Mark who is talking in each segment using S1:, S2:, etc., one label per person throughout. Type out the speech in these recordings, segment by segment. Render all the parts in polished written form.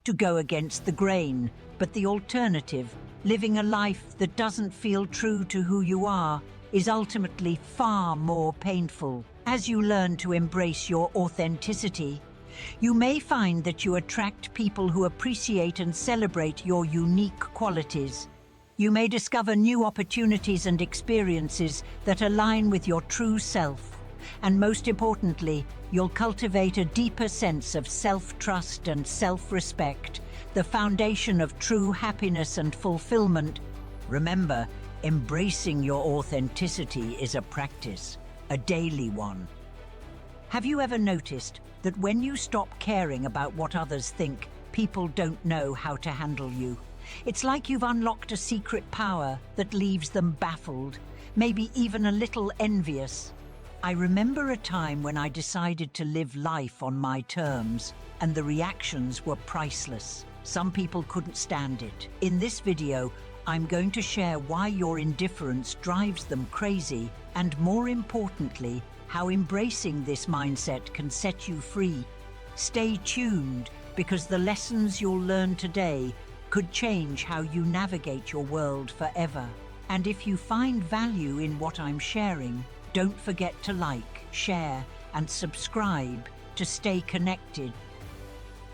S1: to go against the grain, but the alternative, living a life that doesn't feel true to who you are, is ultimately far more painful. As you learn to embrace your authenticity, you may find that you attract people who appreciate and celebrate your unique qualities. You may discover new opportunities and experiences that align with your true self. And most importantly, you'll cultivate a deeper sense of self-trust and self-respect, the foundation of true happiness and fulfillment. Remember, embracing your authenticity is a practice, a daily one. Have you ever noticed that when you stop caring about what others think, people don't know how to handle you? It's like you've unlocked a secret power that leaves them baffled, maybe even a little envious. I remember a time when I decided to live life on my terms, and the reactions were priceless. Some people couldn't stand it. In this video, I'm going to share why your indifference drives them crazy, and more importantly, how embracing this mindset can set you free. Stay tuned, because the lessons you'll learn today could change how you navigate your world forever. And if you find value in what I'm sharing, don't forget to like, share, and subscribe to stay connected.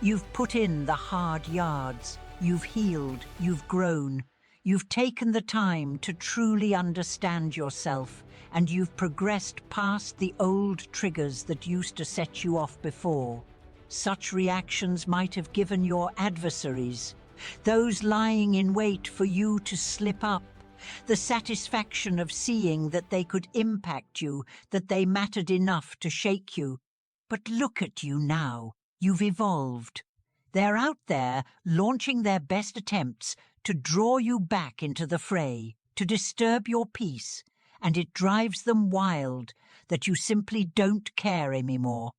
S1: You've put in the hard yards, you've healed, you've grown, you've taken the time to truly understand yourself, and you've progressed past the old triggers that used to set you off before. Such reactions might have given your adversaries, those lying in wait for you to slip up, the satisfaction of seeing that they could impact you, that they mattered enough to shake you. But look at you now. You've evolved. They're out there launching their best attempts to draw you back into the fray, to disturb your peace, and it drives them wild that you simply don't care anymore.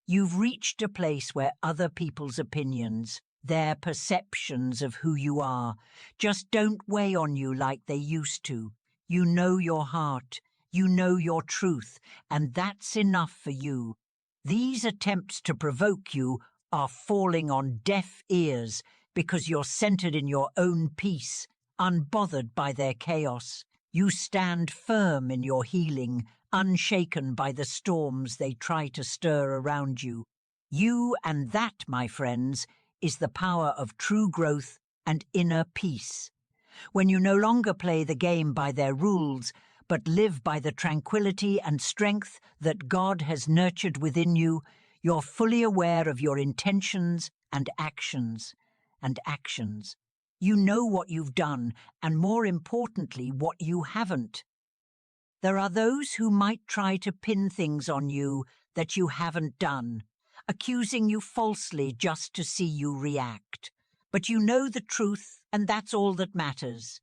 S1: You've reached a place where other people's opinions, their perceptions of who you are, just don't weigh on you like they used to. You know your heart, you know your truth, and that's enough for you. These attempts to provoke you are falling on deaf ears because you're centered in your own peace, unbothered by their chaos. You stand firm in your healing, unshaken by the storms they try to stir around you. You and that, my friends, is the power of true growth and inner peace. When you no longer play the game by their rules, but live by the tranquility and strength that God has nurtured within you, you're fully aware of your intentions and actions. You know what you've done, and more importantly, what you haven't. There are those who might try to pin things on you that you haven't done, accusing you falsely just to see you react. But you know the truth, and that's all that matters.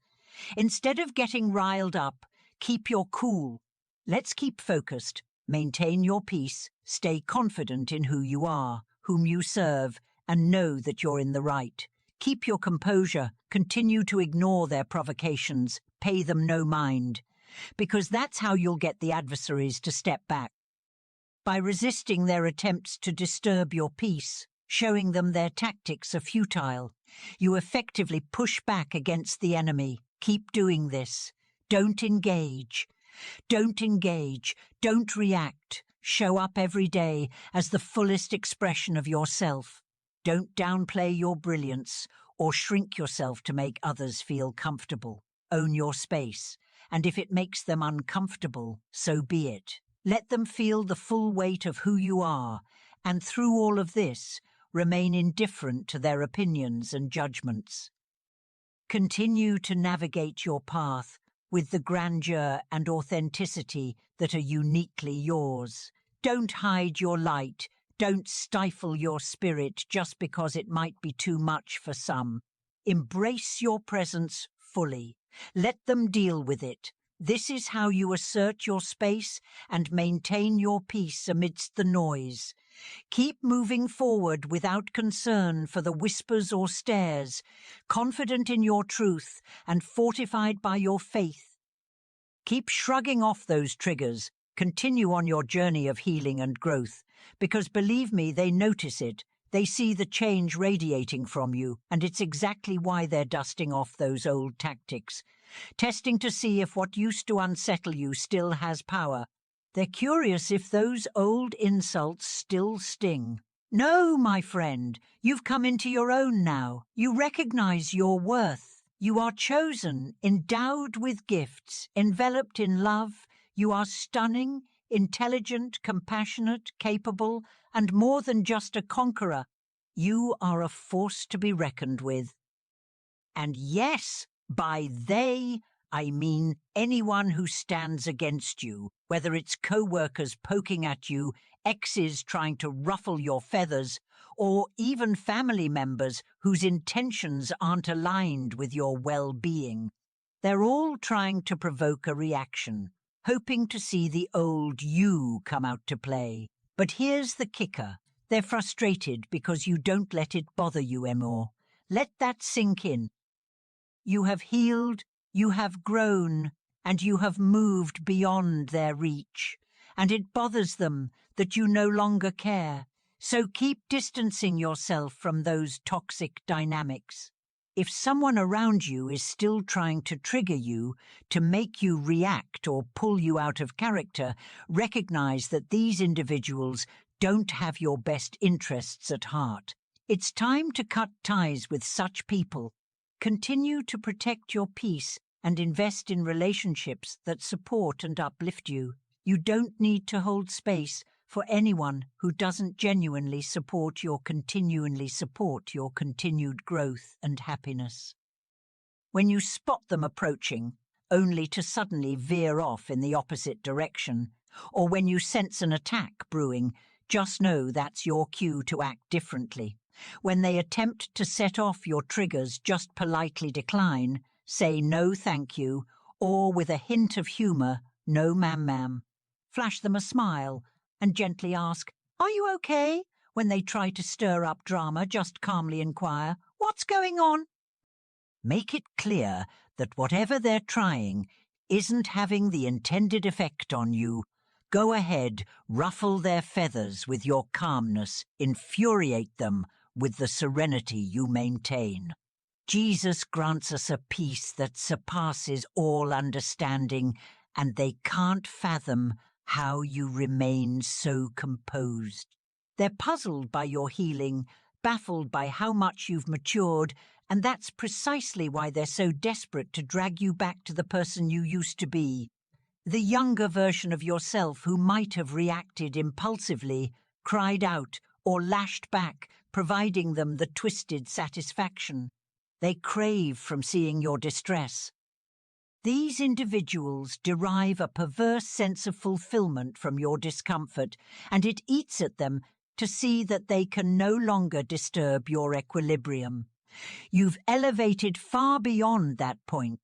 S1: Instead of getting riled up, keep your cool. Let's keep focused, maintain your peace, stay confident in who you are, whom you serve, and know that you're in the right. Keep your composure, continue to ignore their provocations, pay them no mind, because that's how you'll get the adversaries to step back. By resisting their attempts to disturb your peace, showing them their tactics are futile, you effectively push back against the enemy. Keep doing this. Don't engage. Don't react. Show up every day as the fullest expression of yourself. Don't downplay your brilliance or shrink yourself to make others feel comfortable. Own your space, and if it makes them uncomfortable, so be it. Let them feel the full weight of who you are, and through all of this, remain indifferent to their opinions and judgments. Continue to navigate your path with the grandeur and authenticity that are uniquely yours. Don't hide your light. Don't stifle your spirit just because it might be too much for some. Embrace your presence fully. Let them deal with it. This is how you assert your space and maintain your peace amidst the noise. Keep moving forward without concern for the whispers or stares, confident in your truth and fortified by your faith. Keep shrugging off those triggers. Continue on your journey of healing and growth, because believe me, they notice it, They see the change radiating from you, and it's exactly why they're dusting off those old tactics, testing to see if what used to unsettle you still has power. They're curious if those old insults still sting. No, my friend, you've come into your own now. You recognize your worth. You are chosen, endowed with gifts, enveloped in love. You are stunning, intelligent, compassionate, capable, and more than just a conqueror. You are a force to be reckoned with. And yes, by they, I mean anyone who stands against you, whether it's co-workers poking at you, exes trying to ruffle your feathers, or even family members whose intentions aren't aligned with your well-being. They're all trying to provoke a reaction, hoping to see the old you come out to play. But here's the kicker. They're frustrated because you don't let it bother you anymore. Let that sink in. You have healed, you have grown, and you have moved beyond their reach. And it bothers them that you no longer care. So keep distancing yourself from those toxic dynamics. If someone around you is still trying to trigger you, to make you react or pull you out of character, recognize that these individuals don't have your best interests at heart. It's time to cut ties with such people. Continue to protect your peace and invest in relationships that support and uplift you. You don't need to hold space for anyone who doesn't genuinely support your continued growth and happiness. When you spot them approaching, only to suddenly veer off in the opposite direction, or when you sense an attack brewing, just know that's your cue to act differently. When they attempt to set off your triggers, just politely decline, say no thank you, or with a hint of humour, no ma'am. Flash them a smile and gently ask, "Are you okay?" When they try to stir up drama, just calmly inquire, "What's going on?" Make it clear that whatever they're trying isn't having the intended effect on you. Go ahead, ruffle their feathers with your calmness, infuriate them with the serenity you maintain. Jesus grants us a peace that surpasses all understanding, and they can't fathom how you remain so composed. They're puzzled by your healing, baffled by how much you've matured, and that's precisely why they're so desperate to drag you back to the person you used to be. The younger version of yourself who might have reacted impulsively, cried out, or lashed back, providing them the twisted satisfaction they crave from seeing your distress. These individuals derive a perverse sense of fulfillment from your discomfort, and it eats at them to see that they can no longer disturb your equilibrium. You've elevated far beyond that point.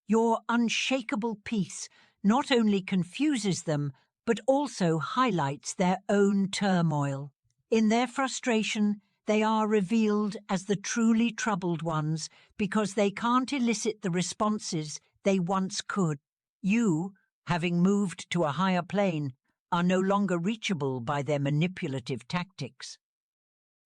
S1: Your unshakable peace not only confuses them, but also highlights their own turmoil. In their frustration, they are revealed as the truly troubled ones because they can't elicit the responses they once could. You, having moved to a higher plane, are no longer reachable by their manipulative tactics.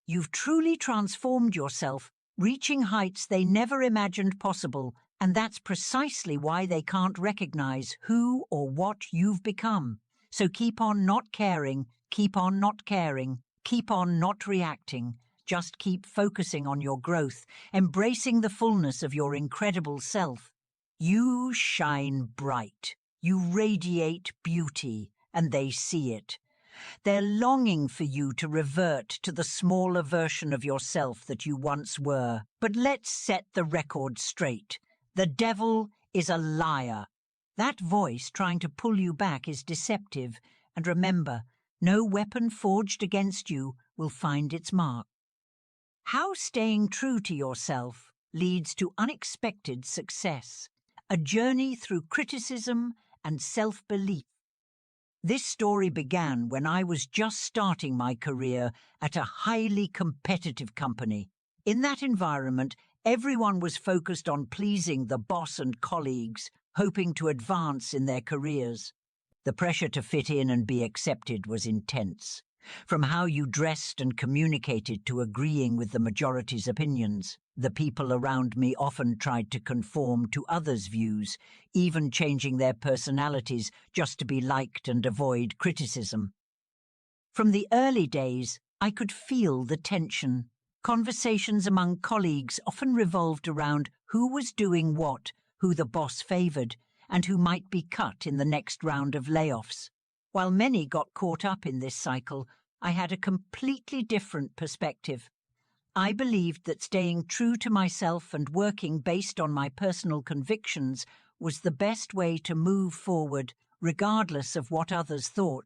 S1: You've truly transformed yourself, reaching heights they never imagined possible, and that's precisely why they can't recognize who or what you've become. So keep on not caring, keep on not caring, keep on not reacting. Just keep focusing on your growth, embracing the fullness of your incredible self. You shine bright. You radiate beauty, and they see it. They're longing for you to revert to the smaller version of yourself that you once were. But let's set the record straight. The devil is a liar. That voice trying to pull you back is deceptive. And remember, no weapon forged against you will find its mark. How staying true to yourself leads to unexpected success. A journey through criticism and self-belief. This story began when I was just starting my career at a highly competitive company. In that environment, everyone was focused on pleasing the boss and colleagues, hoping to advance in their careers. The pressure to fit in and be accepted was intense. From how you dressed and communicated to agreeing with the majority's opinions, the people around me often tried to conform to others' views, even changing their personalities just to be liked and avoid criticism. From the early days, I could feel the tension. Conversations among colleagues often revolved around who was doing what, who the boss favored, and who might be cut in the next round of layoffs. While many got caught up in this cycle, I had a completely different perspective. I believed that staying true to myself and working based on my personal convictions was the best way to move forward, regardless of what others thought.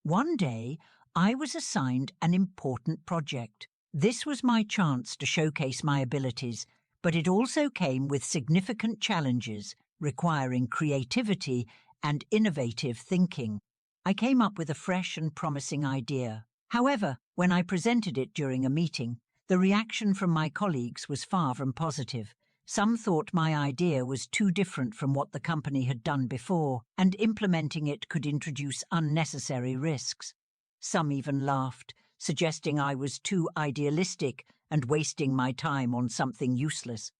S1: One day, I was assigned an important project. This was my chance to showcase my abilities, but it also came with significant challenges requiring creativity and innovative thinking. I came up with a fresh and promising idea. However, when I presented it during a meeting, the reaction from my colleagues was far from positive. Some thought my idea was too different from what the company had done before, and implementing it could introduce unnecessary risks. Some even laughed, suggesting I was too idealistic and wasting my time on something useless.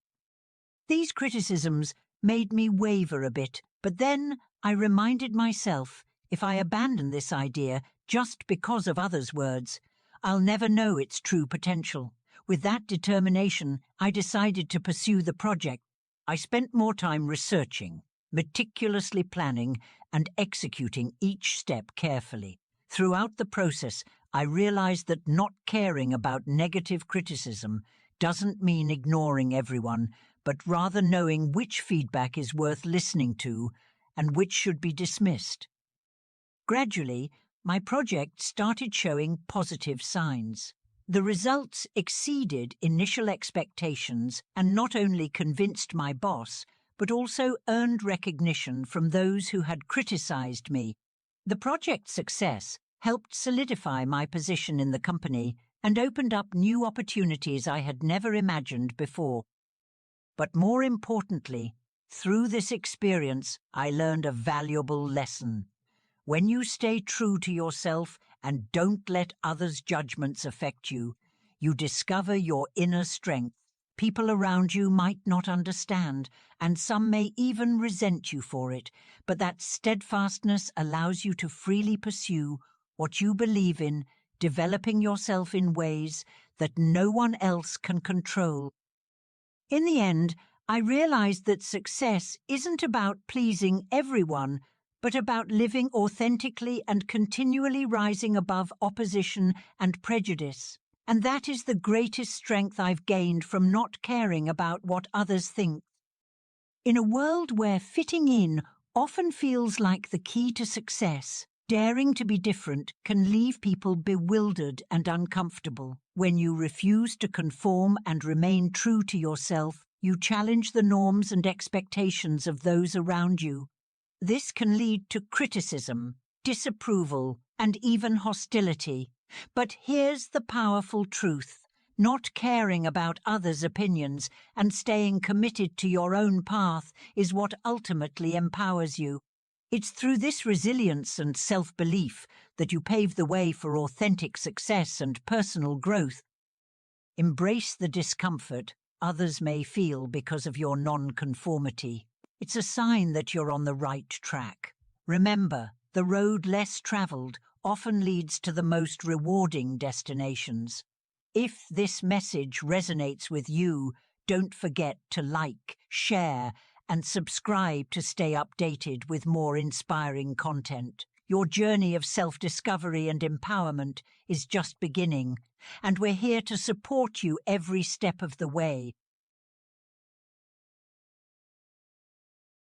S1: These criticisms made me waver a bit, but then I reminded myself, if I abandon this idea just because of others' words, I'll never know its true potential. With that determination, I decided to pursue the project. I spent more time researching, meticulously planning, and executing each step carefully. Throughout the process, I realized that not caring about negative criticism doesn't mean ignoring everyone, but rather knowing which feedback is worth listening to and which should be dismissed. Gradually, my project started showing positive signs. The results exceeded initial expectations and not only convinced my boss, but also earned recognition from those who had criticized me. The project's success helped solidify my position in the company and opened up new opportunities I had never imagined before. But more importantly, through this experience, I learned a valuable lesson. When you stay true to yourself and don't let others' judgments affect you, you discover your inner strength. People around you might not understand, and some may even resent you for it, but that steadfastness allows you to freely pursue what you believe in, developing yourself in ways that no one else can control. In the end, I realized that success isn't about pleasing everyone, but about living authentically and continually rising above opposition and prejudice. And that is the greatest strength I've gained from not caring about what others think. In a world where fitting in often feels like the key to success, daring to be different can leave people bewildered and uncomfortable. When you refuse to conform and remain true to yourself, you challenge the norms and expectations of those around you. This can lead to criticism, disapproval, and even hostility. But here's the powerful truth. Not caring about others' opinions and staying committed to your own path is what ultimately empowers you. It's through this resilience and self-belief that you pave the way for authentic success and personal growth. Embrace the discomfort others may feel because of your non-conformity. It's a sign that you're on the right track. Remember, the road less traveled often leads to the most rewarding destinations. If this message resonates with you, don't forget to like, share, and subscribe to stay updated with more inspiring content. Your journey of self-discovery and empowerment is just beginning, and we're here to support you every step of the way.